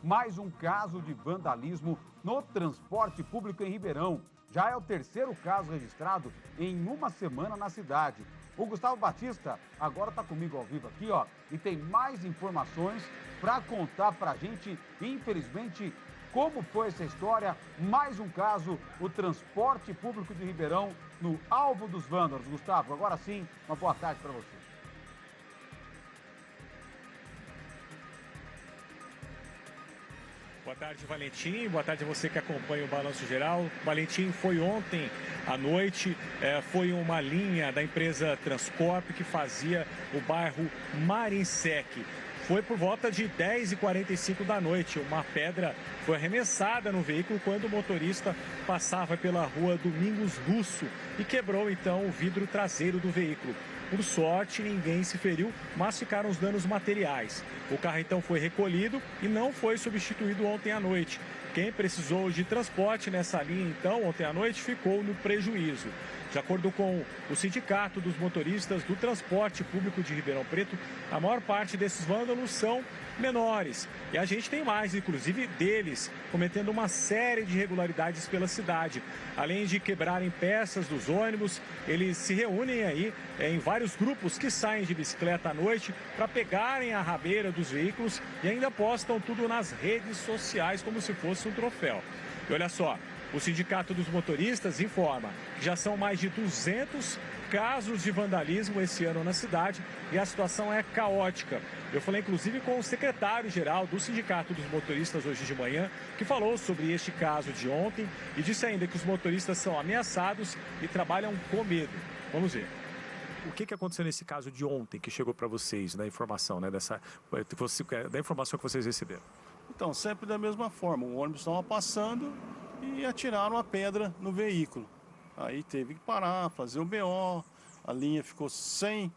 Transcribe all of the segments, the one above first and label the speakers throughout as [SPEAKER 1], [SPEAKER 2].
[SPEAKER 1] mais um caso de vandalismo no transporte público em Ribeirão. Já é o terceiro caso registrado em uma semana na cidade. O Gustavo Batista agora está comigo ao vivo aqui, ó, e tem mais informações para contar para a gente, infelizmente, como foi essa história. Mais um caso, o transporte público de Ribeirão no alvo dos vândalos. Gustavo, agora sim, uma boa tarde para você.
[SPEAKER 2] Boa tarde, Valentim. Boa tarde a você que acompanha o Balanço Geral. Valentim, foi ontem à noite, foi uma linha da empresa Transcorp que fazia o bairro Marinsec. Foi por volta de 10h45 da noite. Uma pedra foi arremessada no veículo quando o motorista passava pela rua Domingos Lúcio e quebrou então o vidro traseiro do veículo. Por sorte, ninguém se feriu, mas ficaram os danos materiais. O carro então foi recolhido e não foi substituído ontem à noite. Quem precisou de transporte nessa linha, então, ontem à noite, ficou no prejuízo. De acordo com o Sindicato dos Motoristas do Transporte Público de Ribeirão Preto, a maior parte desses vândalos são menores. E a gente tem mais, inclusive, deles, cometendo uma série de irregularidades pela cidade. Além de quebrarem peças dos ônibus, eles se reúnem aí em vários grupos que saem de bicicleta à noite para pegarem a rabeira dos veículos e ainda postam tudo nas redes sociais como se fosse um troféu. E olha só, o Sindicato dos Motoristas informa que já são mais de 200 casos de vandalismo esse ano na cidade e a situação é caótica. Eu falei inclusive com o secretário-geral do Sindicato dos Motoristas hoje de manhã, que falou sobre este caso de ontem e disse ainda que os motoristas são ameaçados e trabalham com medo. Vamos ver. O que aconteceu nesse caso de ontem que chegou para vocês, da informação, né, da informação que vocês receberam?
[SPEAKER 3] Então, sempre da mesma forma, o ônibus estava passando e atiraram a pedra no veículo. Aí teve que parar, fazer o BO, a linha ficou sem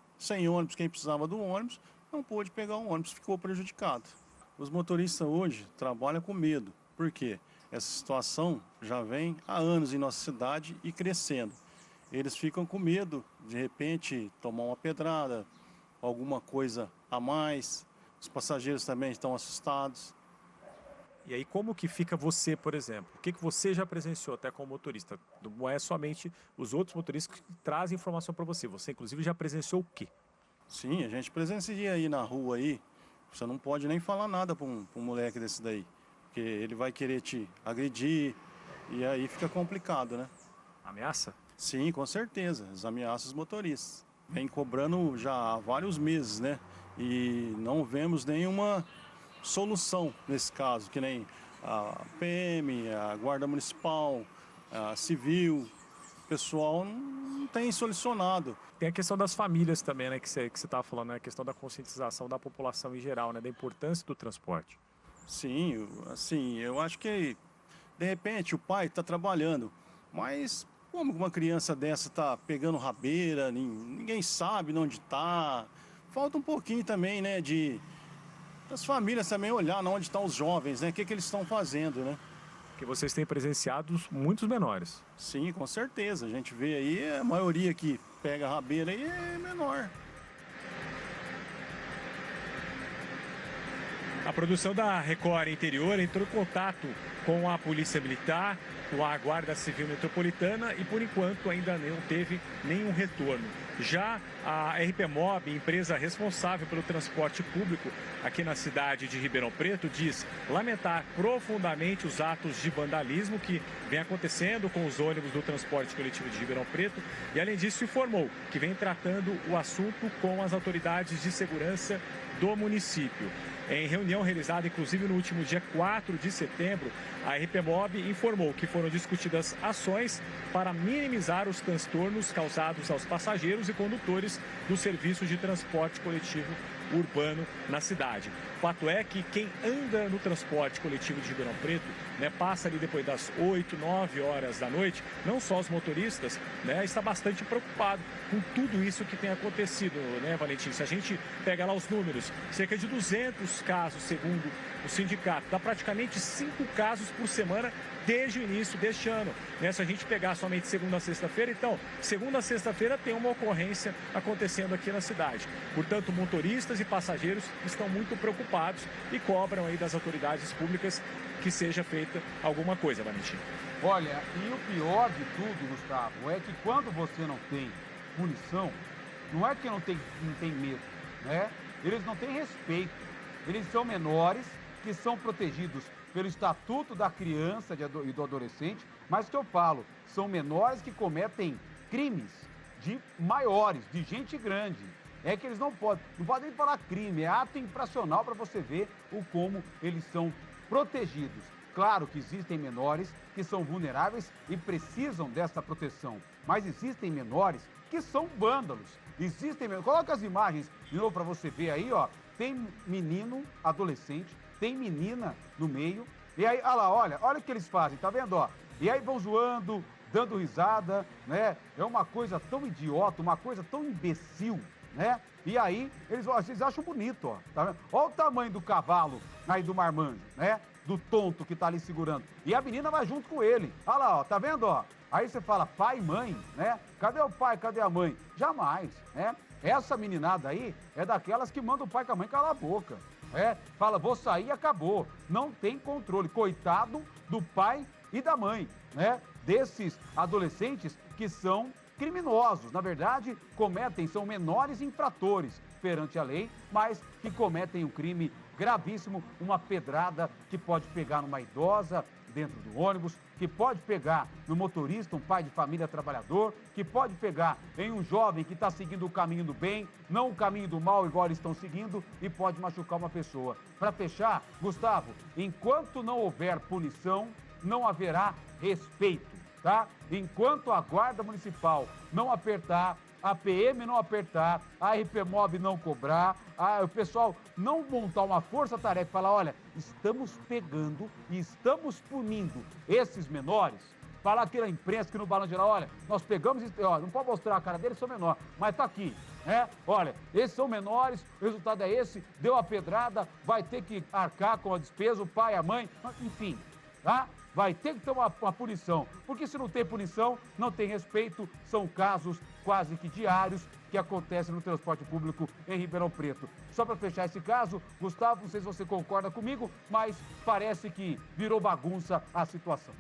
[SPEAKER 3] ônibus, quem precisava do ônibus não pôde pegar o ônibus, ficou prejudicado. Os motoristas hoje trabalham com medo, por quê? Essa situação já vem há anos em nossa cidade e crescendo. Eles ficam com medo, de repente, tomar uma pedrada, alguma coisa a mais. Os passageiros também estão assustados.
[SPEAKER 2] E aí, como que fica você, por exemplo? O que você já presenciou até como motorista? Não é somente os outros motoristas que trazem informação para você. Você, inclusive, já presenciou o quê?
[SPEAKER 3] Sim, a gente presencia aí na rua aí. Você não pode nem falar nada para um moleque desse daí. Porque ele vai querer te agredir e aí fica complicado, né?
[SPEAKER 2] Ameaça?
[SPEAKER 3] Sim, com certeza. Eles ameaçam os motoristas. Vem cobrando já há vários meses, né? E não vemos nenhuma solução nesse caso, que nem a PM, a Guarda Municipal, a Civil, o pessoal não tem solucionado.
[SPEAKER 2] Tem a questão das famílias também, né, que você estava falando, né, a questão da conscientização da população em geral, né, da importância do transporte.
[SPEAKER 3] Sim, assim, eu acho que, de repente, o pai está trabalhando, mas como uma criança dessa está pegando rabeira, ninguém sabe onde está, falta um pouquinho também, né, das famílias também olhar onde estão os jovens, né? O que eles estão fazendo, né?
[SPEAKER 2] Porque vocês têm presenciado muitos menores.
[SPEAKER 3] Sim, com certeza. A gente vê aí, a maioria que pega a rabeira aí é menor.
[SPEAKER 2] A produção da Record Interior entrou em contato com a Polícia Militar, com a Guarda Civil Metropolitana e, por enquanto, ainda não teve nenhum retorno. Já a RPMob, empresa responsável pelo transporte público aqui na cidade de Ribeirão Preto, diz lamentar profundamente os atos de vandalismo que vem acontecendo com os ônibus do transporte coletivo de Ribeirão Preto e, além disso, informou que vem tratando o assunto com as autoridades de segurança do município. Em reunião realizada, inclusive, no último dia 4 de setembro, a RPMob informou que foram discutidas ações para minimizar os transtornos causados aos passageiros e condutores do serviço de transporte coletivo urbano na cidade. O fato é que quem anda no transporte coletivo de Ribeirão Preto, né, passa ali depois das 8, 9 horas da noite, não só os motoristas, né, está bastante preocupado com tudo isso que tem acontecido, né, Valentim? Se a gente pega lá os números, cerca de 200 casos, segundo o sindicato, dá praticamente 5 casos por semana desde o início deste ano. Se a gente pegar somente segunda a sexta-feira, então, segunda a sexta-feira tem uma ocorrência acontecendo aqui na cidade. Portanto, motoristas e passageiros estão muito preocupados e cobram aí das autoridades públicas que seja feita alguma coisa, Valentim.
[SPEAKER 1] Olha, e o pior de tudo, Gustavo, é que quando você não tem punição, não é que não tem medo, né? Eles não têm respeito. Eles são menores, que são protegidos pelo Estatuto da Criança e do Adolescente, mas que eu falo, são menores que cometem crimes de maiores, de gente grande. É que eles não podem nem falar crime, é ato infracional para você ver o como eles são protegidos. Claro que existem menores que são vulneráveis e precisam dessa proteção, mas existem menores que são vândalos. Coloca as imagens de novo para você ver aí, ó. Tem menino, adolescente, tem menina no meio. E aí, olha o que eles fazem, tá vendo, ó? E aí vão zoando, dando risada, né? É uma coisa tão idiota, uma coisa tão imbecil, né? E aí, eles acham bonito, ó. Tá vendo? Olha o tamanho do cavalo aí do marmanjo, né? Do tonto que tá ali segurando. E a menina vai junto com ele. Olha lá, ó, tá vendo, ó? Aí você fala, pai e mãe, né? Cadê o pai, cadê a mãe? Jamais, né? Essa meninada aí é daquelas que manda o pai com a mãe calar a boca. Fala, vou sair e acabou. Não tem controle. Coitado do pai e da mãe, né? Desses adolescentes que são criminosos. Na verdade, são menores infratores perante a lei, mas que cometem um crime gravíssimo, uma pedrada que pode pegar numa idosa dentro do ônibus, que pode pegar no motorista, um pai de família trabalhador, que pode pegar em um jovem que está seguindo o caminho do bem, não o caminho do mal igual eles estão seguindo, e pode machucar uma pessoa. Para fechar, Gustavo, enquanto não houver punição, não haverá respeito, tá? Enquanto a Guarda Municipal não apertar, a PM não apertar, a RPMOB não cobrar, o pessoal não montar uma força-tarefa e falar, olha, estamos pegando e estamos punindo esses menores, falar aqui na imprensa, que no Balanço Geral, olha, nós pegamos, não pode mostrar a cara deles, são menores, mas tá aqui, né? Olha, esses são menores, o resultado é esse, deu a pedrada, vai ter que arcar com a despesa, o pai, a mãe, enfim, tá? Vai ter que ter uma punição, porque se não tem punição, não tem respeito, são casos quase que diários que acontecem no transporte público em Ribeirão Preto. Só para fechar esse caso, Gustavo, não sei se você concorda comigo, mas parece que virou bagunça a situação.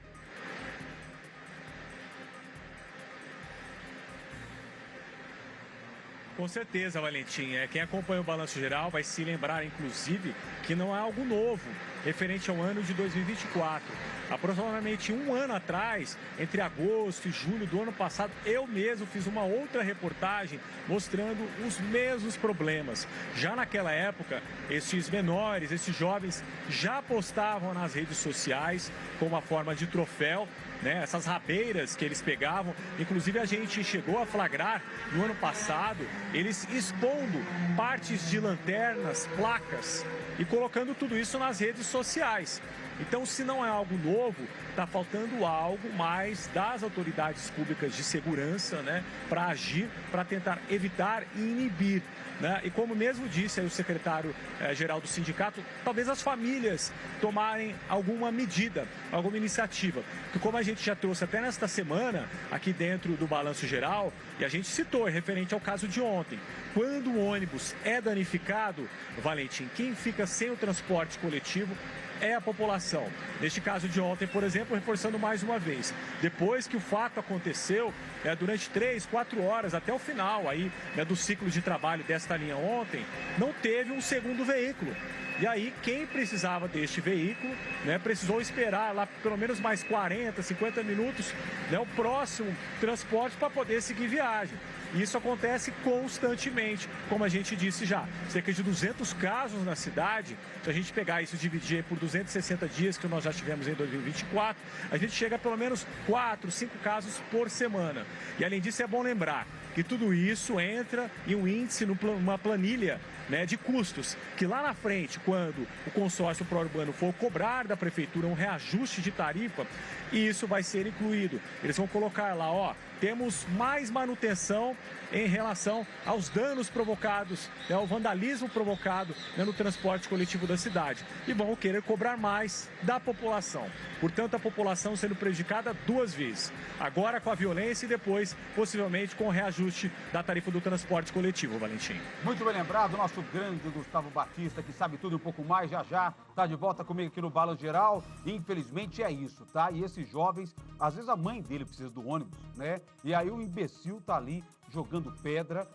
[SPEAKER 2] Com certeza, Valentim. Quem acompanha o Balanço Geral vai se lembrar, inclusive, que não é algo novo referente ao ano de 2024. Aproximadamente um ano atrás, entre agosto e julho do ano passado, eu mesmo fiz uma outra reportagem mostrando os mesmos problemas. Já naquela época, esses menores, esses jovens já postavam nas redes sociais como uma forma de troféu, né, essas rabeiras que eles pegavam. Inclusive a gente chegou a flagrar no ano passado eles expondo partes de lanternas, placas e colocando tudo isso nas redes sociais. Então, se não é algo novo, está faltando algo mais das autoridades públicas de segurança, né, para agir, para tentar evitar e inibir, né? E como mesmo disse aí o secretário-geral do sindicato, talvez as famílias tomarem alguma medida, alguma iniciativa. Porque como a gente já trouxe até nesta semana, aqui dentro do Balanço Geral, e a gente citou, referente ao caso de ontem, quando o ônibus é danificado, Valentim, quem fica sem o transporte coletivo é a população. Neste caso de ontem, por exemplo, reforçando mais uma vez, depois que o fato aconteceu, durante 3, 4 horas, até o final aí, do ciclo de trabalho desta linha ontem, não teve um segundo veículo. E aí, quem precisava deste veículo, né, precisou esperar lá pelo menos mais 40, 50 minutos, né, o próximo transporte para poder seguir viagem. Isso acontece constantemente, como a gente disse já. Cerca de 200 casos na cidade. Se a gente pegar isso e dividir por 260 dias que nós já tivemos em 2024, a gente chega a pelo menos 4, 5 casos por semana. E além disso, é bom lembrar que tudo isso entra em um índice, numa planilha, né, de custos, que lá na frente, quando o consórcio pró-urbano for cobrar da prefeitura um reajuste de tarifa, isso vai ser incluído. Eles vão colocar lá, ó, temos mais manutenção em relação aos danos provocados, ao vandalismo provocado no transporte coletivo da cidade. E vão querer cobrar mais da população. Portanto, a população sendo prejudicada duas vezes. Agora com a violência e depois, possivelmente, com o reajuste da tarifa do transporte coletivo, Valentim.
[SPEAKER 1] Muito bem lembrado, nosso grande Gustavo Batista, que sabe tudo e um pouco mais, já está de volta comigo aqui no Balanço Geral. Infelizmente é isso, tá? E esses jovens, às vezes a mãe dele precisa do ônibus, né? E aí o imbecil tá ali jogando pedra,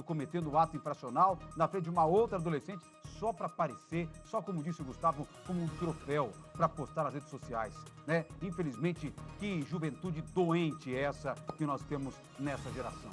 [SPEAKER 1] cometendo ato infracional na frente de uma outra adolescente, só para aparecer, só como disse o Gustavo, como um troféu para postar nas redes sociais, né? Infelizmente, que juventude doente é essa que nós temos nessa geração.